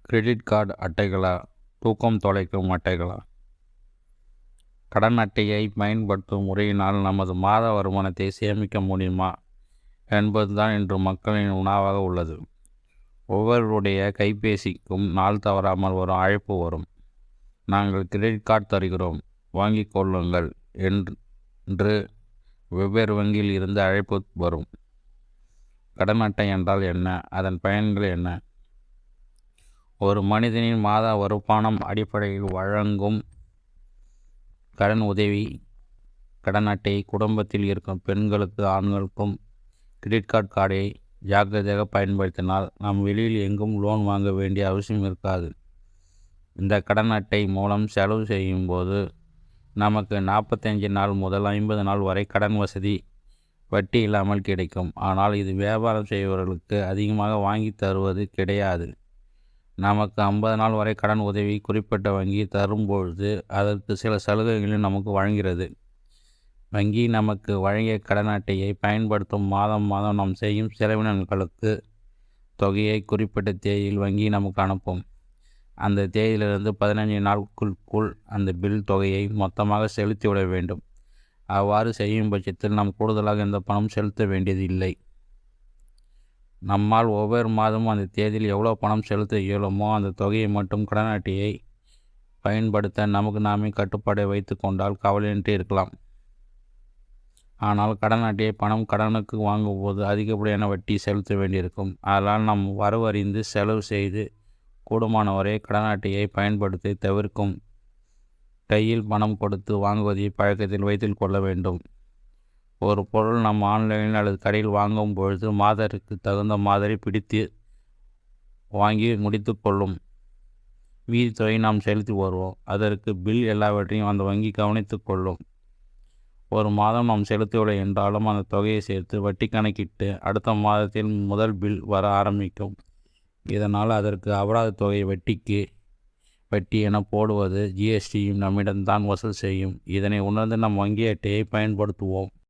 Credit card அட்டைகளா? தூக்கம் தொலைக்கும் அட்டைகளா? கடன் அட்டையை பயன்படுத்தும் முறையினால் நமது மாத வருமானத்தை சேமிக்க முடியுமா என்பதுதான் இன்று மக்களின் உணவாக உள்ளது. ஒவ்வொருவருடைய கைபேசிக்கும் நாள் தவறாமல் ஒரு அழைப்பு வரும். நாங்கள் கிரெடிட் கார்டு தருகிறோம், வாங்கிக் கொள்ளுங்கள் என்று வெவ்வேறு வங்கியில் இருந்து அழைப்பு வரும். கடன் அட்டை என்றால் என்ன? அதன் பயன்கள் என்ன? ஒரு மனிதனின் மாத வருமானம் அடிப்படையில் வழங்கும் கடன் உதவி. கடன் அட்டையை குடும்பத்தில் இருக்கும் பெண்களுக்கு ஆண்களுக்கும் கிரெடிட் கார்டை ஜாக்கிரதையாக பயன்படுத்தினால் நாம் வெளியில் எங்கும் லோன் வாங்க வேண்டிய அவசியம் இருக்காது. இந்த கடன் அட்டை மூலம் செலவு செய்யும் போது நமக்கு 45 நாள் முதல் 50 நாள் வரை கடன் வசதி வட்டி இல்லாமல் கிடைக்கும். ஆனால் இது வியாபாரம் செய்பவர்களுக்கு அதிகமாக வாங்கி தருவது கிடையாது. நமக்கு 50 நாள் வரை கடன் உதவி குறிப்பிட்ட வங்கி தரும்பொழுது அதற்கு சில சலுகைகளையும் நமக்கு வழங்குகிறது. வங்கி நமக்கு வழங்கிய கடன் அட்டையை பயன்படுத்தும் மாதம் நாம் செய்யும் செலவினங்களுக்கு தொகையை குறிப்பிட்ட தேதியில் வங்கி நமக்கு அனுப்பும். அந்த தேதியிலிருந்து 15 நாட்களுக்குள் அந்த பில் தொகையை மொத்தமாக செலுத்திவிட வேண்டும். அவ்வாறு செய்யும் பட்சத்தில் நாம் கூடுதலாக எந்த பணம் செலுத்த வேண்டியது இல்லை. நம்மால் ஒவ்வொரு மாதமும் அந்த தேதியில் எவ்வளோ பணம் செலுத்த இயலுமோ அந்த தொகையை மட்டும் கடன் அட்டையை பயன்படுத்த நமக்கு நாமே கட்டுப்பாடை வைத்து கொண்டால் கவலையின்றி இருக்கலாம். ஆனால் கடன் அட்டையை கடனுக்கு வாங்கும்போது அதிகப்படியான வட்டி செலுத்த வேண்டியிருக்கும். அதனால் நாம் வரவறிந்து செலவு செய்து கூடுமானவரை கடன் அட்டையை பயன்படுத்தி தவிர்க்கும். கையில் பணம் கொடுத்து வாங்குவதை பழக்கத்தில் வைத்துக் கொள்ள வேண்டும். ஒரு பொருள் நாம் ஆன்லைனில் அல்லது கடையில் வாங்கும் பொழுது மாதத்திற்கு தகுந்த மாதிரி பிடித்து வாங்கி முடித்து கொள்ளும். மீதி தொகை நாம் செலுத்தி வருவோம். அதற்கு பில் எல்லாவற்றையும் அந்த வங்கி கவனித்து கொள்ளும். ஒரு மாதம் நாம் செலுத்தவில்லை என்றாலும் அந்த தொகையை சேர்த்து வட்டி கணக்கிட்டு அடுத்த மாதத்தில் முதல் பில் வர ஆரம்பிக்கும். இதனால் அதற்கு அபராத தொகை வட்டி என போடுவது ஜிஎஸ்டியும் நம்மிடம்தான் வசூல் செய்யும். இதனை உணர்ந்து நம் வங்கி அட்டையை பயன்படுத்துவோம்.